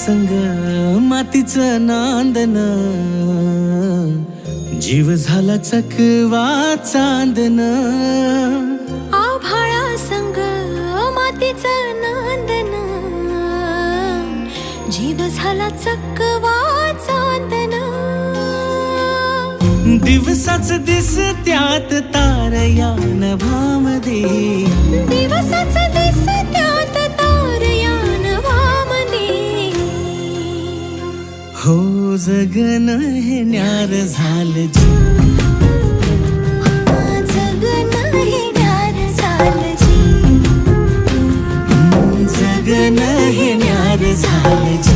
संग मातीचं नांदन, जीव झाला चकवा चांदन. आभाळा संग मातीचं नांदन, जीव झाला चकवा चांदन. दिवसाच दिसत्यात तारया नभामध्ये, दिवसाच दिसत्यात तारया नभामध्ये. हो जगन हे न्यार झालं जी, जगन हे न्यार झालं जी, जगन हे न्यार झालं जी.